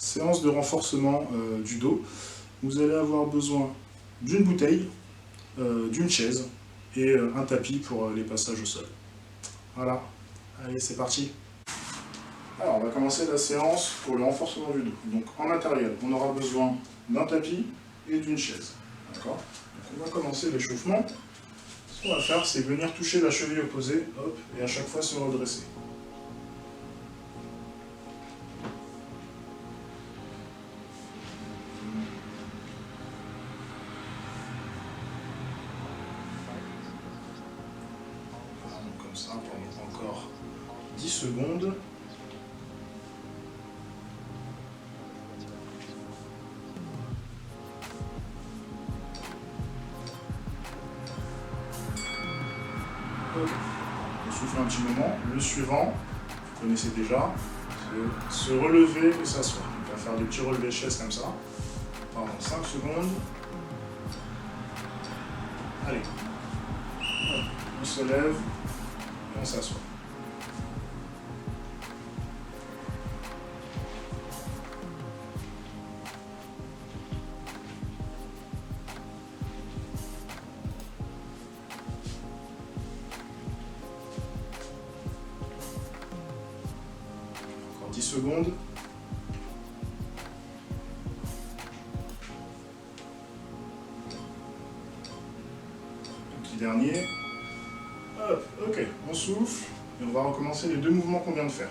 séance de renforcement du dos. Vous allez avoir besoin d'une bouteille, d'une chaise et un tapis pour les passages au sol. Voilà, allez c'est parti. Alors on va commencer la séance pour le renforcement du dos. Donc en matériel, on aura besoin d'un tapis et d'une chaise. D'accord? Donc on va commencer l'échauffement. Ce qu'on va faire, c'est venir toucher la cheville opposée, hop, et à chaque fois se redresser. Voilà, donc comme ça, pendant encore 10 secondes. Ok, on souffle un petit moment. Le suivant, vous connaissez déjà, c'est se relever et s'asseoir. On va faire des petits relevés de chaise comme ça, pendant 5 secondes. Allez, on se lève et on s'assoit. Encore 10 secondes. Petit dernier. Hop, ok, on souffle et on va recommencer les deux mouvements qu'on vient de faire.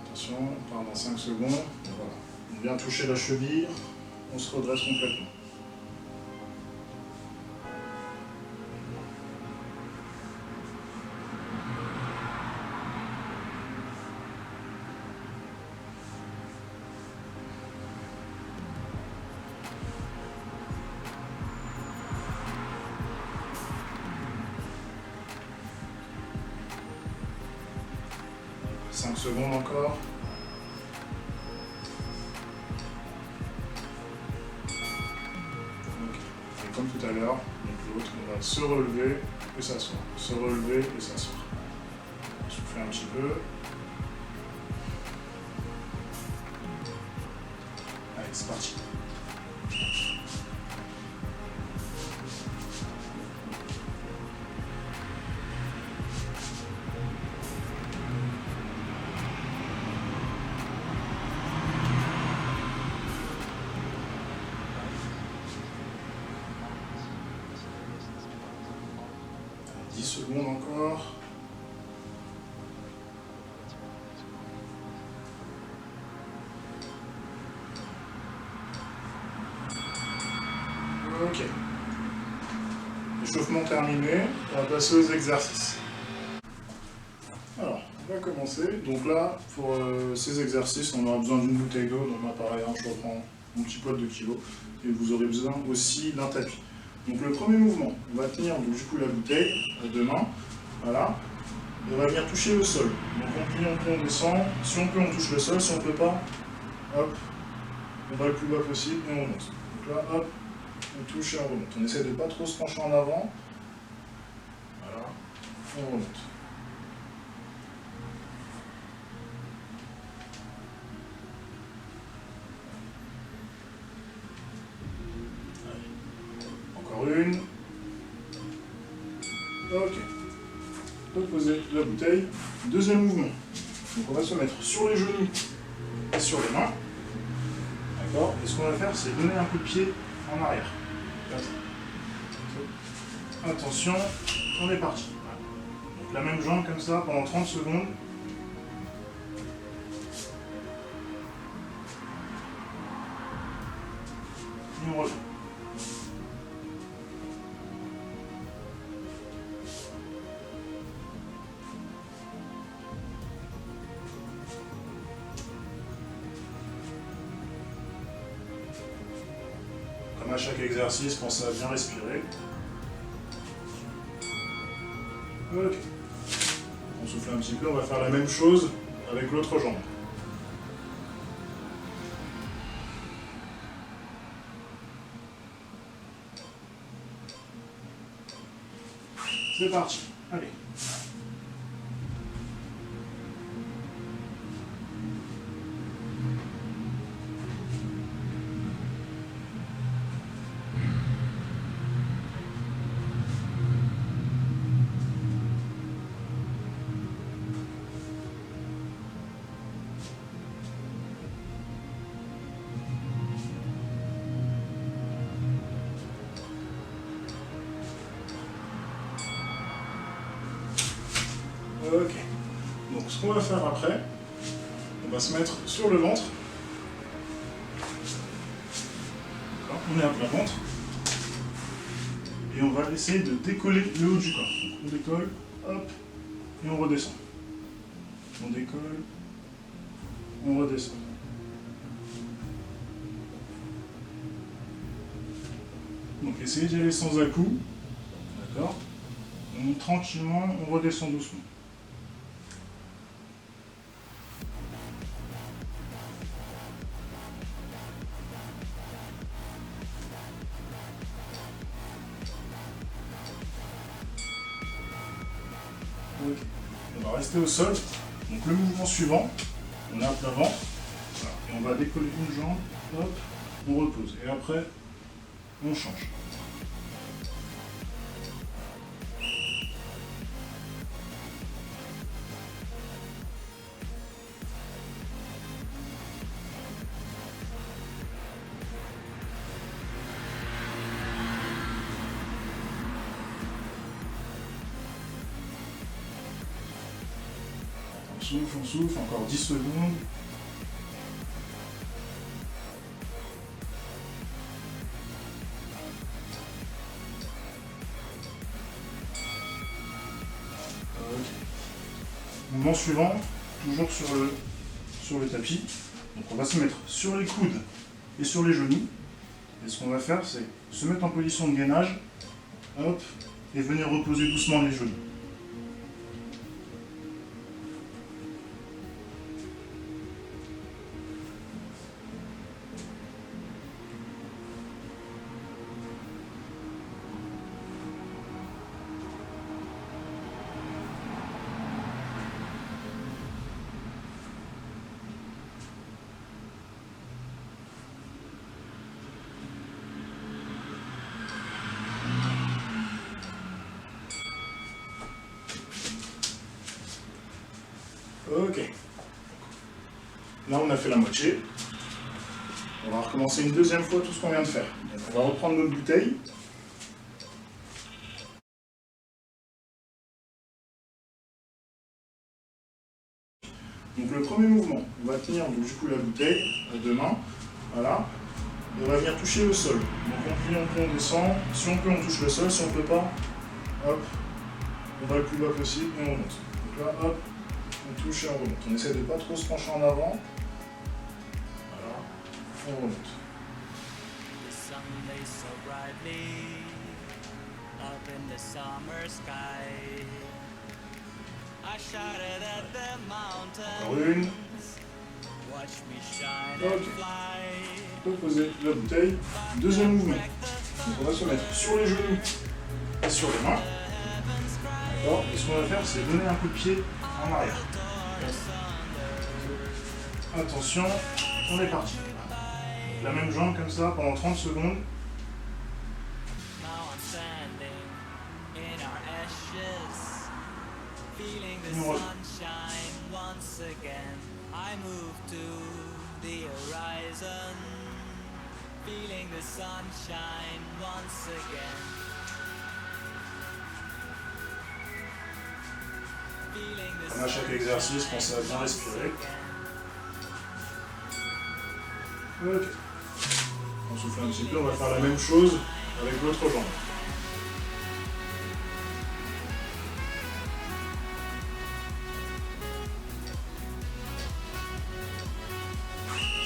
Attention, on part dans 5 secondes. Voilà. On vient toucher la cheville, on se redresse complètement. Cinq secondes encore. Okay. Et comme tout à l'heure, l'autre, on va se relever et s'asseoir. Se relever et s'asseoir. Souffler un petit peu. Allez, c'est parti. Allez, 10 secondes encore. Ok. Échauffement terminé, on va passer aux exercices. Alors, on va commencer. Donc là, pour ces exercices, on aura besoin d'une bouteille d'eau. Donc moi, pareil, je reprends mon petit pot de 2 kg. Et vous aurez besoin aussi d'un tapis. Donc le premier mouvement, on va tenir donc, du coup la bouteille à 2 mains. Voilà. Et on va venir toucher le sol. Donc on plie, on descend. Si on peut, on touche le sol. Si on ne peut pas, hop, on va le plus bas possible et on remonte. Donc là, hop, on touche et on remonte. On essaie de ne pas trop se pencher en avant. Voilà, on remonte. Allez. Encore une. Ok. Reposer la bouteille. Deuxième mouvement. Donc on va se mettre sur les genoux et sur les mains. D'accord. Et ce qu'on va faire, c'est donner un coup de pied en arrière. Attention, on est parti. Donc la même jambe comme ça pendant 30 secondes. Et on revient. Comme à chaque exercice, pensez à bien respirer. Ok. On souffle un petit peu, on va faire la même chose avec l'autre jambe. C'est parti, allez. Ok. Donc ce qu'on va faire après, on va se mettre sur le ventre. On est à plat ventre. Et on va essayer de décoller le haut du corps. Donc on décolle, hop, et on redescend. On décolle, on redescend. Donc essayez d'y aller sans à-coups. D'accord? On monte tranquillement, on redescend doucement. Ok. On va rester au sol. Donc le mouvement suivant, on est à plat ventre. Voilà. Et on va décoller une jambe, hop, on repose. Et après, on change. On souffle, encore 10 secondes. Okay. Mouvement suivant, toujours sur le tapis. Donc on va se mettre sur les coudes et sur les genoux. Et ce qu'on va faire, c'est se mettre en position de gainage, hop, et venir reposer doucement les genoux. Ok. Là, on a fait la moitié. On va recommencer une deuxième fois tout ce qu'on vient de faire. Donc, on va reprendre notre bouteille. Donc le premier mouvement, on va tenir donc, du coup la bouteille à deux mains. Voilà. Et on va venir toucher le sol. Donc on plie, on descend. Si on peut, on touche le sol. Si on ne peut pas, hop, on va le plus bas possible et on remonte. Donc là, hop, on touche et on remonte. On essaie de ne pas trop se pencher en avant. Voilà, on remonte. Encore une. Ok. Reposer la bouteille. Deuxième mouvement. Donc on va se mettre sur les genoux et sur les mains. D'accord. Et ce qu'on va faire, c'est donner un coup de pied en arrière. Attention, on est parti. La même jambe comme ça pendant 30 secondes. Et on repose. Comme à chaque exercice, pensez à bien respirer. Ok. On souffle un petit peu, on va faire la même chose avec l'autre jambe.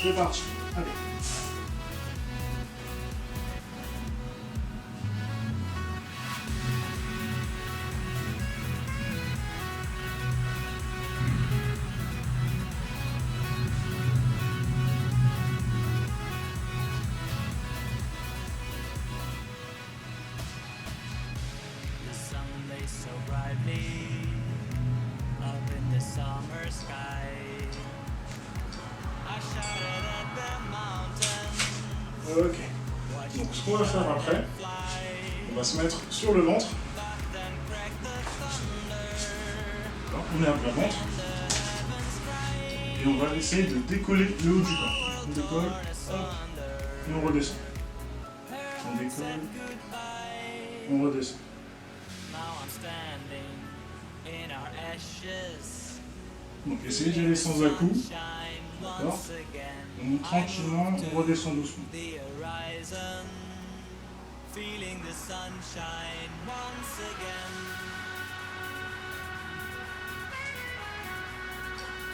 C'est parti. Allez. So brightly up in the summer sky. I shouted at the mountains. Ok. Donc ce qu'on va faire après, on va se mettre sur le ventre. Alors, on est à plat ventre. Et on va essayer de décoller le haut du corps. On décolle, hop, et on redescend. On décolle, on redescend. in our ashes. Donc essayez d'y aller sans à-coups, Shine d'accord? once again. On monte tranquillement, on redescend doucement. The horizon, feeling the sunshine once again.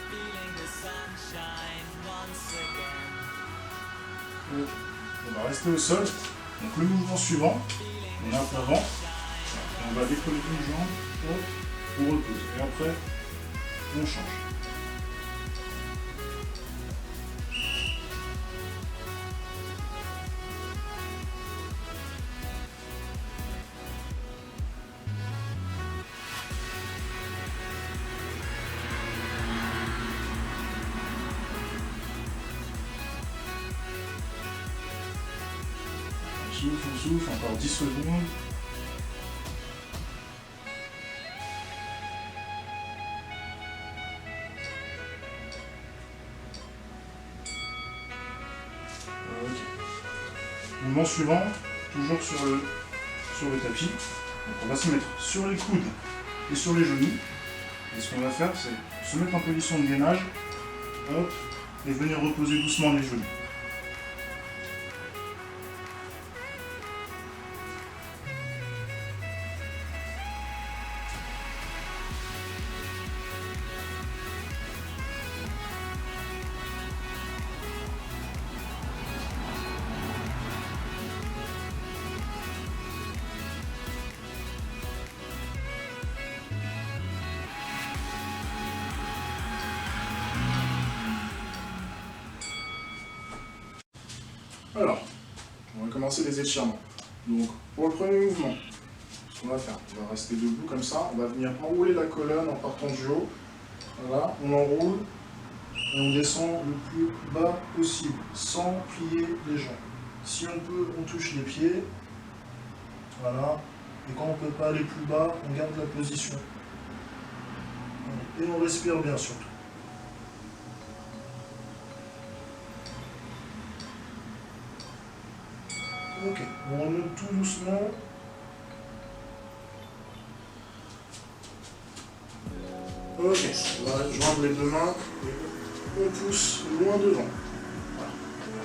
Feeling the sunshine once again. On va rester au sol. Donc le mouvement suivant, on a pour avant. On va décoller une jambe, hop, on repose. Et après, on change. On souffle, encore 10 secondes. Ok. Mouvement suivant, toujours sur le tapis. Donc on va se mettre sur les coudes et sur les genoux. Et ce qu'on va faire, c'est se mettre en position de gainage, hop, et venir reposer doucement les genoux. Alors, on va commencer les étirements. Donc, pour le premier mouvement, ce qu'on va faire, on va rester debout comme ça, on va venir enrouler la colonne en partant du haut. Voilà, on enroule et on descend le plus bas possible, sans plier les jambes. Si on peut, on touche les pieds. Voilà, et quand on ne peut pas aller plus bas, on garde la position. Et on respire bien surtout. Ok, on remonte tout doucement. Ok, on va joindre les deux mains et on pousse loin devant. Voilà.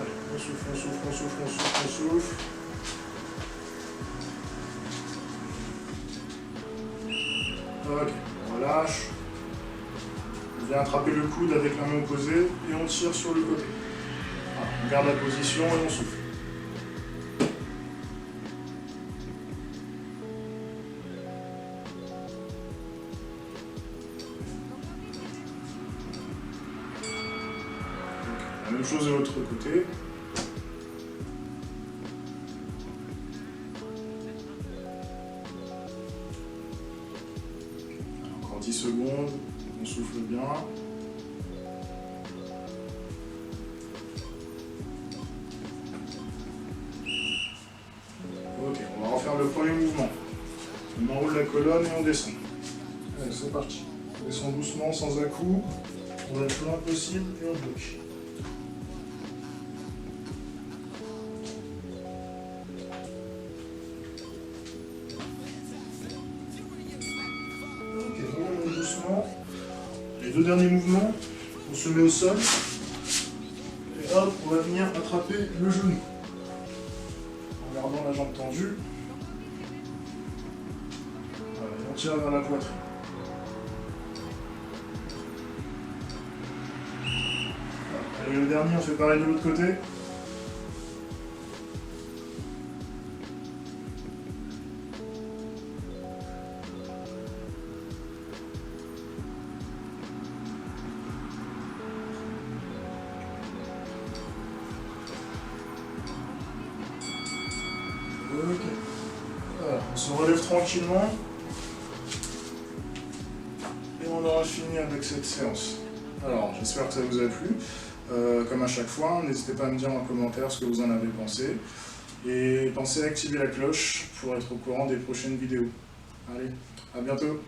Allez, on souffle, on souffle, on souffle, on souffle, on souffle. Ok, on relâche. On vient attraper le coude avec la main opposée et on tire sur le côté. Voilà, on garde la position et on souffle. La même chose de l'autre côté. Encore 10 secondes, on souffle bien. Ok, on va refaire le premier mouvement. On enroule la colonne et on descend. Allez, c'est parti. On descend doucement, sans à-coups. On va être le plus loin possible et on bloque. Doucement. Les deux derniers mouvements, on se met au sol et hop, on va venir attraper le genou en gardant la jambe tendue. Voilà, et on tire vers la poitrine. Voilà. Allez, le dernier, on fait pareil de l'autre côté. Ok. Voilà, on se relève tranquillement. Et on aura fini avec cette séance. Alors, j'espère que ça vous a plu. Comme à chaque fois, n'hésitez pas à me dire en commentaire ce que vous en avez pensé. Et pensez à activer la cloche pour être au courant des prochaines vidéos. Allez, à bientôt!